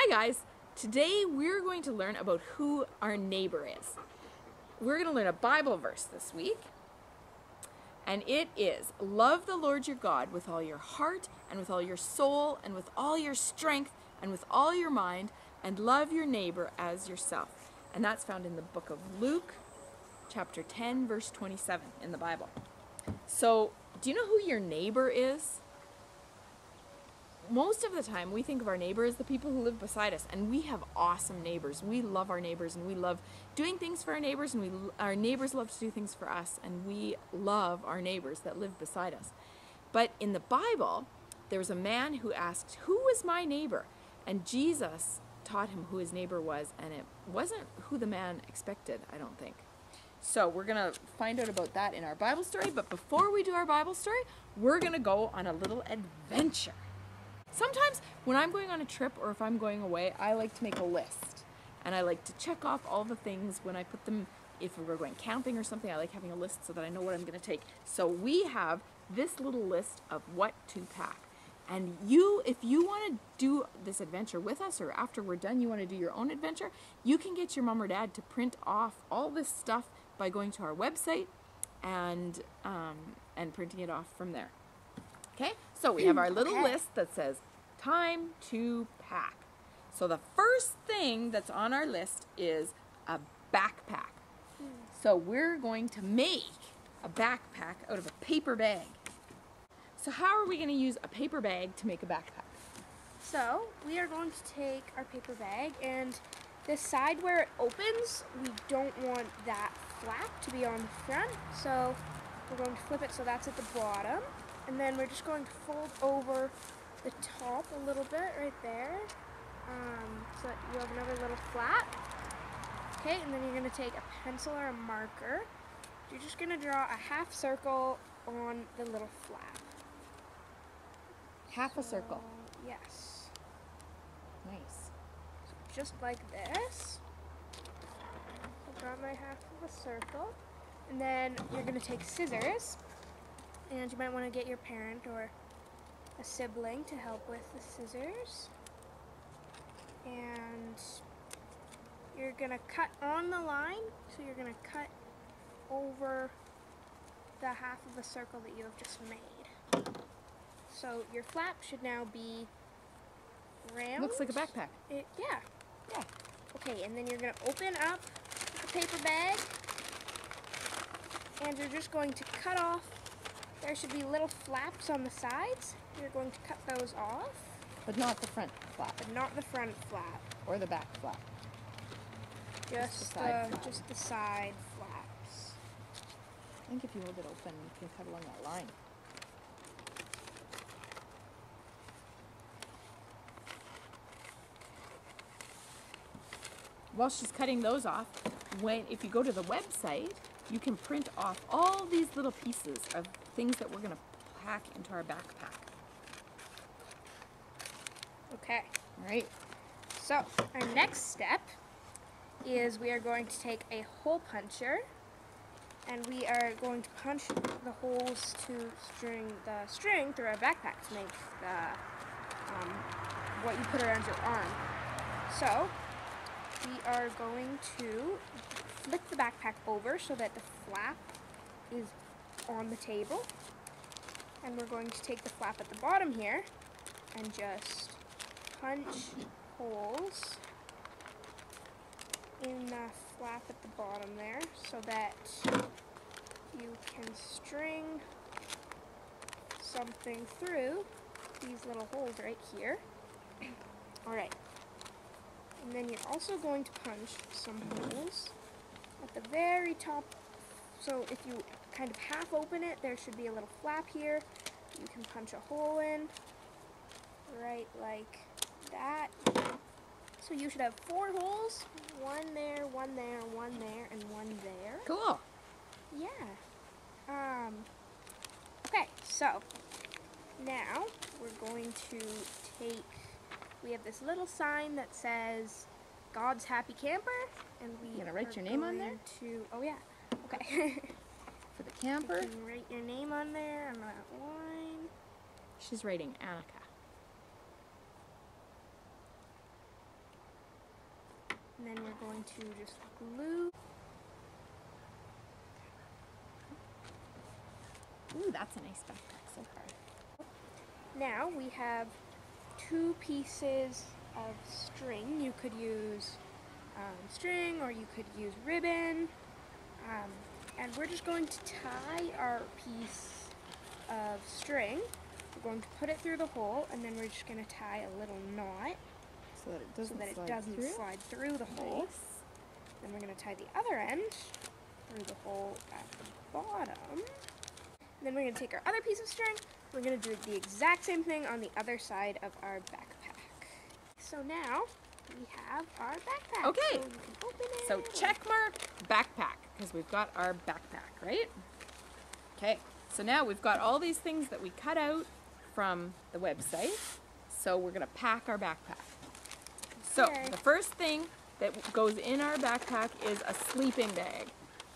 Hi guys! Today we're going to learn about who our neighbor is. We're going to learn a Bible verse this week, and it is, love the Lord your God with all your heart and with all your soul and with all your strength and with all your mind, and love your neighbor as yourself. And that's found in the book of Luke, chapter 10, verse 27 in the Bible. So, do you know who your neighbor is? Most of the time we think of our neighbor as the people who live beside us, and we have awesome neighbors. We love our neighbors, and we love doing things for our neighbors, and our neighbors love to do things for us, and we love our neighbors that live beside us. But in the Bible, there was a man who asked, who was my neighbor? And Jesus taught him who his neighbor was, and it wasn't who the man expected, I don't think. So we're going to find out about that in our Bible story, but before we do our Bible story, we're going to go on a little adventure. Sometimes when I'm going on a trip or if I'm going away, I like to make a list. And I like to check off all the things when I put them, if we're going camping or something, I like having a list so that I know what I'm going to take. So we have this little list of what to pack. And if you want to do this adventure with us, or after we're done you want to do your own adventure, you can get your mom or dad to print off all this stuff by going to our website and printing it off from there. Okay, so we have our little list that says time to pack. So the first thing that's on our list is a backpack. So we're going to make a backpack out of a paper bag. So how are we going to use a paper bag to make a backpack? So we are going to take our paper bag, and this side where it opens, we don't want that flap to be on the front. So we're going to flip it so that's at the bottom. And then we're just going to fold over the top a little bit right there, so that you have another little flap. Okay, and then you're going to take a pencil or a marker. You're just going to draw a half circle on the little flap. Half a circle? Yes. Nice. So just like this. I'll draw my half of a circle. And then you're going to take scissors. And you might want to get your parent or a sibling to help with the scissors. And you're going to cut on the line, so you're going to cut over the half of the circle that you have just made. So your flap should now be round. Looks like a backpack. Yeah. Yeah. Okay, and then you're going to open up the paper bag, and you're just going to cut off. There should be little flaps on the sides. You're going to cut those off. But not the front flap. But not the front flap. Or the back flap. Just the side flaps. I think if you hold it open, you can cut along that line. While she's cutting those off, if you go to the website, you can print off all these little pieces of things that we're going to pack into our backpack. Okay. All right. So our next step is we are going to take a hole puncher, and we are going to punch the holes to the string through our backpack to make what you put around your arm. So we are going to flip the backpack over so that the flap is on the table, and we're going to take the flap at the bottom here and just punch holes in the flap at the bottom there so that you can string something through these little holes right here. Alright, and then you're also going to punch some holes at the very top. So if you kind of half open it, there should be a little flap here. You can punch a hole in, right like that. So you should have 4 holes, one there, one there, one there, and one there. Cool. Yeah. Okay, so now we're going to we have this little sign that says God's Happy Camper, and we You gonna write your name on there? Oh yeah. Okay. For the camper. You can write your name on there on that line. She's writing Annika. And then we're going to just glue. Ooh, that's a nice backpack so far. Now we have 2 pieces of string. You could use string, or you could use ribbon. And we're just going to tie our piece of string. We're going to put it through the hole, and then we're just going to tie a little knot So that it doesn't, slide through the hole. Nice. Then we're going to tie the other end through the hole at the bottom. And then we're going to take our other piece of string. We're going to do the exact same thing on the other side of our backpack. So now we have our backpack. Okay. So you can open it. So check mark backpack, because we've got our backpack, right? Okay. So now we've got all these things that we cut out from the website. So we're going to pack our backpack. So Okay. the first thing that goes in our backpack is a sleeping bag.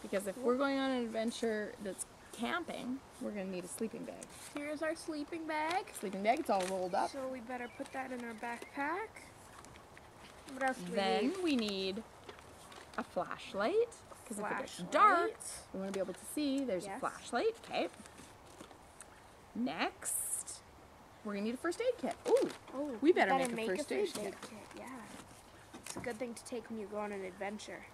Because if we're going on an adventure that's camping, we're going to need a sleeping bag. Here's our sleeping bag. Sleeping bag, it's all rolled up. So we better put that in our backpack. What else do we Then need? we need a flashlight. Because if it gets dark, we want to be able to see. There's a flashlight. Okay. Next, we're going to need a first aid kit. Ooh, Oh, we better make a make first aid kit. Yeah. It's a good thing to take when you go on an adventure.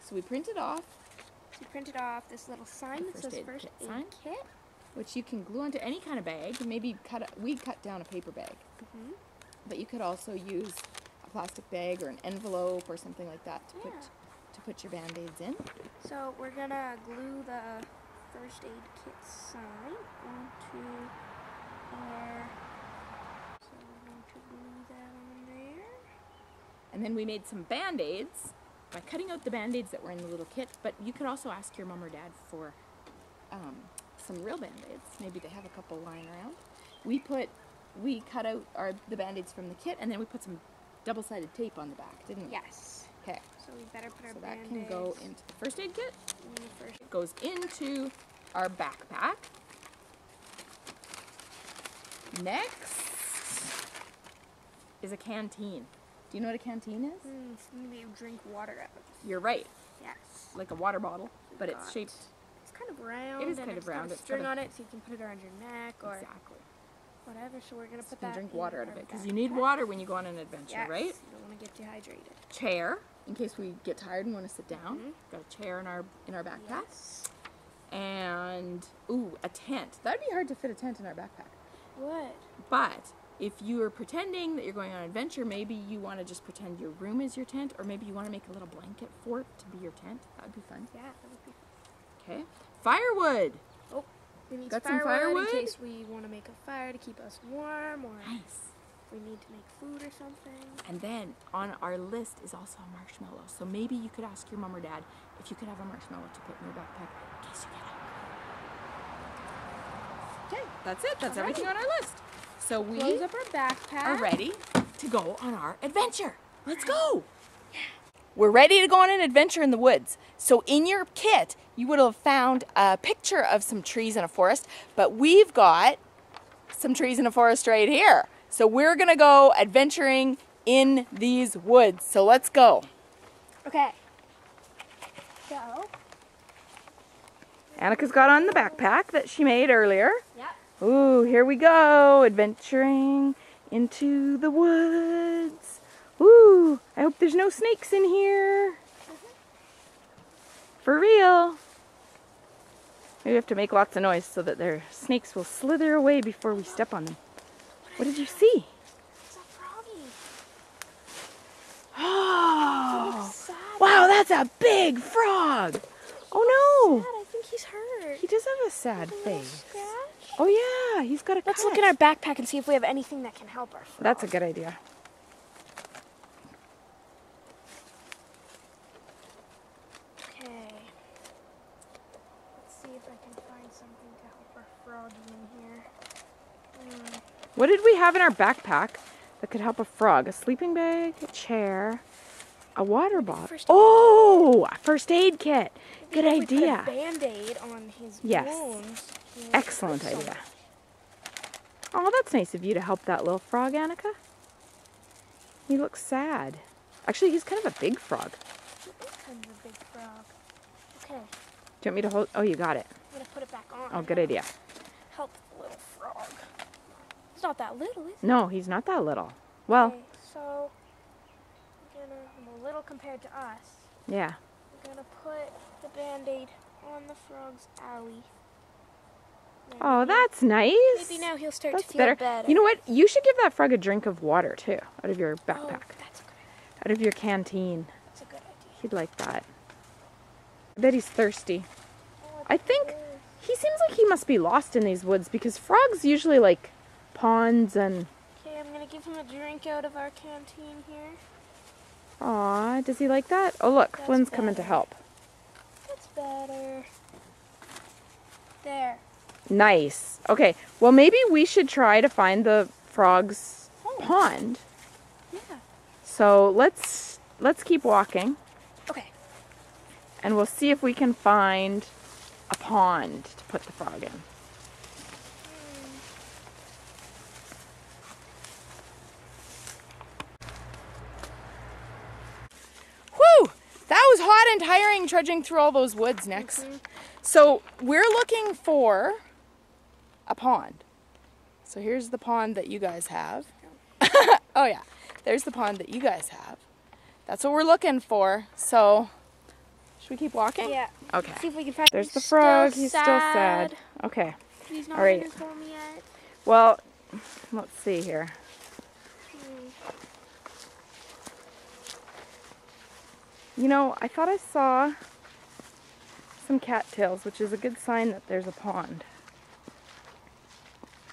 So we printed off, So you printed off this little sign that says first aid sign. kit. which you can glue onto any kind of bag. Maybe we cut down a paper bag. Mm-hmm. But you could also use a plastic bag or an envelope or something like that to put your Band-Aids in. So we're gonna glue the first aid kit sign onto our. So we're going to glue that on there. And then we made some Band-Aids by cutting out the Band-Aids that were in the little kit. But you could also ask your mom or dad for some real Band-Aids. Maybe they have a couple lying around. We cut out the Band-Aids from the kit, and then we put some double-sided tape on the back, didn't we? Yes. Okay. So we better put our So that Band-Aids can go into the first aid kit. in the first. It goes into our backpack. Next is a canteen. Do you know what a canteen is? Maybe you drink water out of. You're right. Yes. Like a water bottle, but it's Got- shaped It's kind of round. It is and kind of it's got round. a It's string got a- on it, so you can put it around your neck or exactly. whatever. So we're gonna So put you can that. drink in water out our of it because you need backpack. water when you go on an adventure, Yes, right? You don't want to get dehydrated. Chair, in case we get tired and want to sit down. Mhm. Got a chair in our backpack. Yes. And a tent. That'd be hard to fit a tent in our backpack. What? But if you are pretending that you're going on an adventure, maybe you want to just pretend your room is your tent, or maybe you want to make a little blanket fort to be your tent. That would be fun. Yeah, that would be. Okay. Firewood. Oh, we need Got some firewood firewood? in case we want to make a fire to keep us warm, or Nice. if we need to make food or something. And then on our list is also a marshmallow. So maybe you could ask your mom or dad if you could have a marshmallow to put in your backpack in case you get hungry. Okay, that's it. That's everything on our list. So we Close up our backpack. are ready to go on our adventure. Let's go. We're ready to go on an adventure in the woods. So in your kit, you would have found a picture of some trees in a forest, but we've got some trees in a forest right here. So we're gonna go adventuring in these woods. So let's go. Okay. So. Annika's got on the backpack that she made earlier. Yep. Ooh, here we go, adventuring into the woods. Ooh, I hope there's no snakes in here. For real. Maybe we have to make lots of noise so that their snakes will slither away before we step on them. What did you see? It's a froggy. Oh, Sad. wow, that's a big frog. Oh Sad. I think he's hurt. He does have a sad A little face. scratch. Oh yeah, he's got a Let's cut. look in our backpack and see if we have anything that can help our frog. That's a good idea. Okay. Let's see if I can find something to help our froggy in here. What did we have in our backpack that could help a frog? A sleeping bag, a chair, a water bottle. first aid Oh, a first aid kit. Good Maybe if we idea. put a Band-Aid on his Yes. wounds. he won't Excellent hurt so idea. much. Oh, that's nice of you to help that little frog, Annika. He looks sad. Actually, he's kind of a big frog. He is kind of a big frog. Okay. Do you want me to hold? Oh, you got it. I'm going to put it back on. Oh, good idea. Help the little frog. He's not that little, is he? No, he's not that little. Well, Okay, so I'm a little compared to us. yeah. I'm going to put the Band-Aid on the frog's owie. Oh, that's nice. Maybe now he'll start That's to feel better. You know what? You should give that frog a drink of water, too, out of your backpack. Oh, that's a good idea. Out of your canteen. That's a good idea. He'd like that. I bet he's thirsty. Oh, I think he seems like he must be lost in these woods because frogs usually like ponds and... Okay, I'm going to give him a drink out of our canteen here. Aw, does he like that? Oh, look, That's Flynn's coming to better. help. That's better. There. Nice. Okay, well, maybe we should try to find the frog's pond. Yeah. So let's keep walking Okay. and we'll see if we can find a pond to put the frog in. Whew! That was hot and tiring trudging through all those woods, Nix. So we're looking for a pond. So here's the pond that you guys have. Oh yeah, there's the pond that you guys have. That's what we're looking for. So should we keep walking? Yeah. Okay. See if we can find. There's the He's still frog. He's still sad. Okay. He's not All right. in his home yet. Well, let's see here. You know, I thought I saw some cattails, which is a good sign that there's a pond.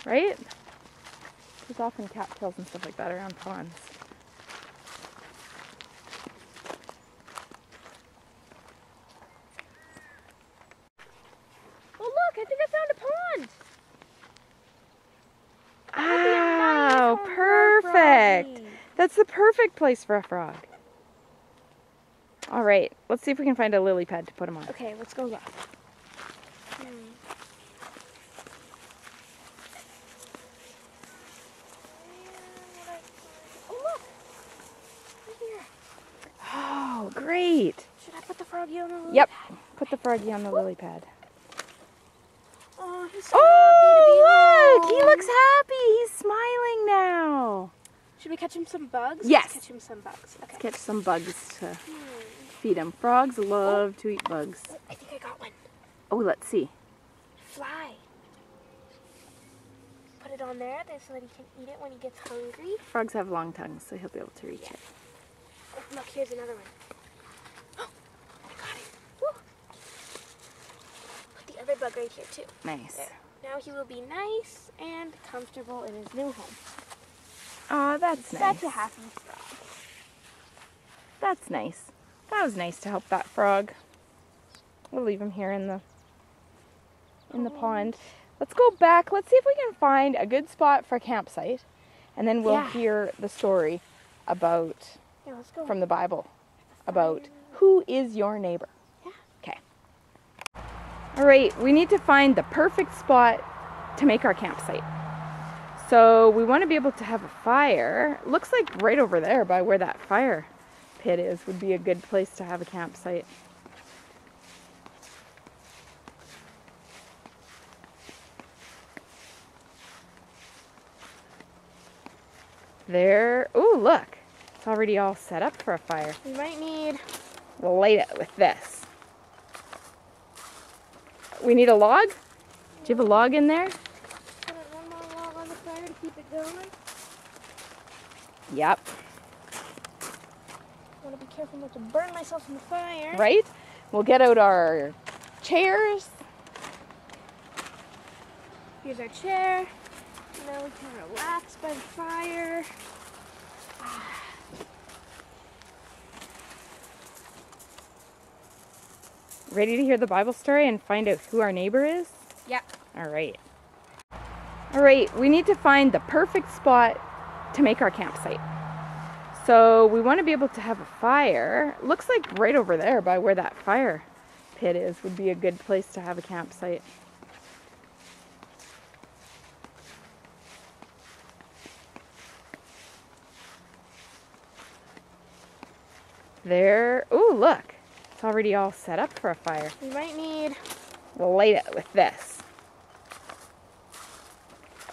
Right? There's often cattails and stuff like that around ponds. Oh look! I think I found a pond. Oh, home for a perfect! froggy. That's the perfect place for a frog. All right, let's see if we can find a lily pad to put him on. Okay, let's go look. Oh look! Right here. Oh, great! Should I put the froggy on the lily Yep, pad? put the froggy on the lily pad. Oh, he's so Oh, happy to be look! He home. looks happy! He's smiling now! Should we catch him some bugs? Yes. Let's catch him some bugs. Okay. Let's catch some bugs to feed him. Frogs love to eat bugs. Oh, I think I got one. Oh, let's see. Fly. Put it on there so that he can eat it when he gets hungry. Frogs have long tongues, so he'll be able to reach it. Oh, look, here's another one. Oh, I got it. Woo. Put the other bug right here, too. Nice. There. Now he will be nice and comfortable in his new home. Oh, that's nice. Such a happy frog. That's nice. That was nice to help that frog. We'll leave him here in the pond. Let's go back. Let's see if we can find a good spot for a campsite, and then we'll hear the story about Yeah, let's go. from the Bible about who is your neighbor. Yeah. Okay. All right, we need to find the perfect spot to make our campsite. So we want to be able to have a fire. Looks like right over there by where that fire pit is would be a good place to have a campsite. There. Oh, look. It's already all set up for a fire. We might need... We'll light it with this. We need a log? Do you have a log in there? Put one more log on the fire to keep it going. Yep. I want to be careful not to burn myself in the fire. Right? We'll get out our chairs. Here's our chair. Now we can relax by the fire. Ready to hear the Bible story and find out who our neighbor is? Yeah. All right. All right, we need to find the perfect spot to make our campsite. So we want to be able to have a fire. Looks like right over there by where that fire pit is would be a good place to have a campsite. There. Ooh, look. It's already all set up for a fire. We might need... We'll light it with this.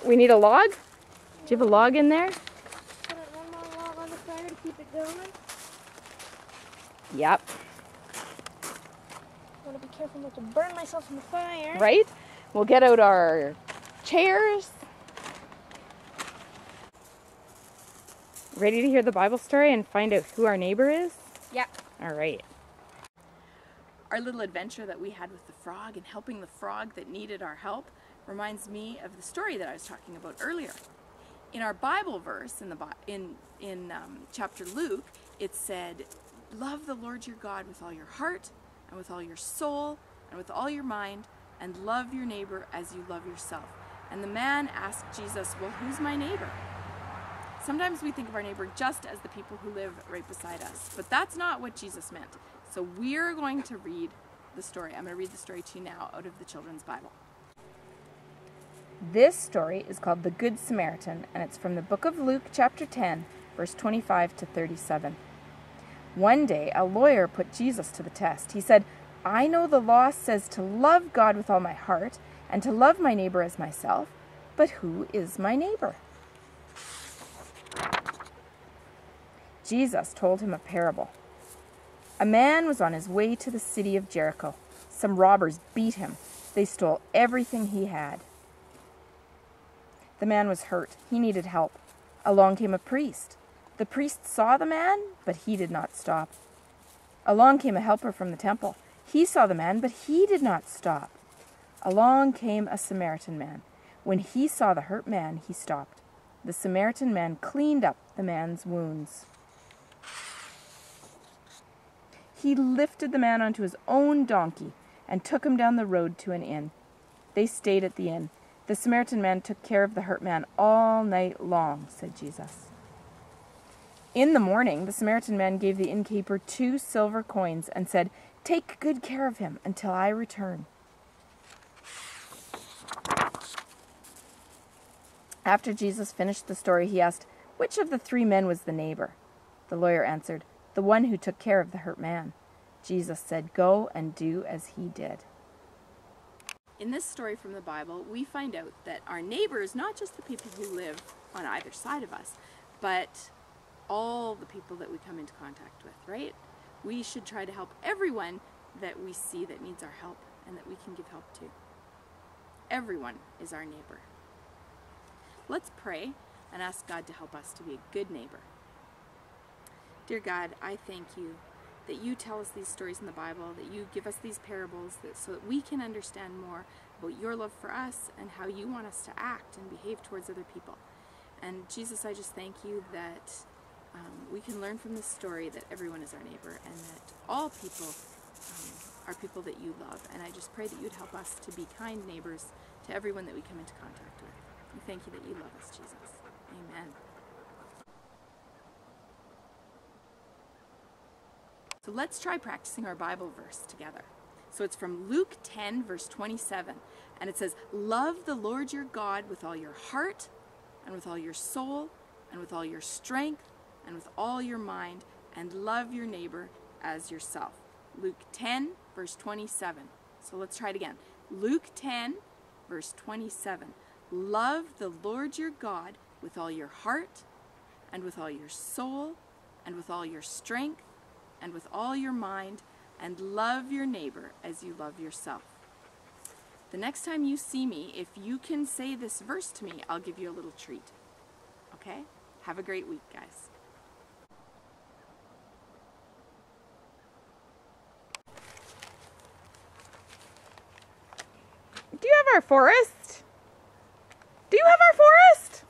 We need a log? Do you have a log in there? Put one more log on the fire to keep it going. Yep. I want to be careful not to burn myself in the fire. Right? We'll get out our chairs. Ready to hear the Bible story and find out who our neighbor is? Yeah. All right. Our little adventure that we had with the frog and helping the frog that needed our help reminds me of the story that I was talking about earlier. In our Bible verse, in chapter Luke, it said, "Love the Lord your God with all your heart and with all your soul and with all your mind, and love your neighbor as you love yourself." And the man asked Jesus, "Well, who's my neighbor?" Sometimes we think of our neighbor just as the people who live right beside us, but that's not what Jesus meant. So we're going to read the story. I'm going to read the story to you now out of the Children's Bible. This story is called The Good Samaritan, and it's from the book of Luke, chapter 10, verse 25 to 37. One day, a lawyer put Jesus to the test. He said, "I know the law says to love God with all my heart and to love my neighbor as myself, but who is my neighbor?" Jesus told him a parable. A man was on his way to the city of Jericho. Some robbers beat him. They stole everything he had. The man was hurt. He needed help. Along came a priest. The priest saw the man, but he did not stop. Along came a helper from the temple. He saw the man, but he did not stop. Along came a Samaritan man. When he saw the hurt man, he stopped. The Samaritan man cleaned up the man's wounds. He lifted the man onto his own donkey and took him down the road to an inn. They stayed at the inn. The Samaritan man took care of the hurt man all night long, said Jesus. In the morning, the Samaritan man gave the innkeeper 2 silver coins and said, "Take good care of him until I return." After Jesus finished the story, he asked, "Which of the 3 men was the neighbor?" The lawyer answered, "The one who took care of the hurt man." Jesus said, "Go and do as he did." In this story from the Bible, we find out that our neighbor is not just the people who live on either side of us, but all the people that we come into contact with, right? We should try to help everyone that we see that needs our help and that we can give help to. Everyone is our neighbor. Let's pray and ask God to help us to be a good neighbor. Dear God, I thank you that you tell us these stories in the Bible, that you give us these parables so that we can understand more about your love for us and how you want us to act and behave towards other people. And Jesus, I just thank you that we can learn from this story that everyone is our neighbor and that all people are people that you love. And I just pray that you'd help us to be kind neighbors to everyone that we come into contact with. We thank you that you love us, Jesus. Amen. So let's try practicing our Bible verse together. So it's from Luke 10, verse 27. And it says, "Love the Lord your God with all your heart and with all your soul and with all your strength and with all your mind, and love your neighbor as yourself." Luke 10, verse 27. So let's try it again. Luke 10, verse 27. Love the Lord your God with all your heart and with all your soul and with all your strength and with all your mind, and love your neighbor as you love yourself. The next time you see me, if you can say this verse to me, I'll give you a little treat. Okay? Have a great week, guys. Do you have our forest? Do you have our forest?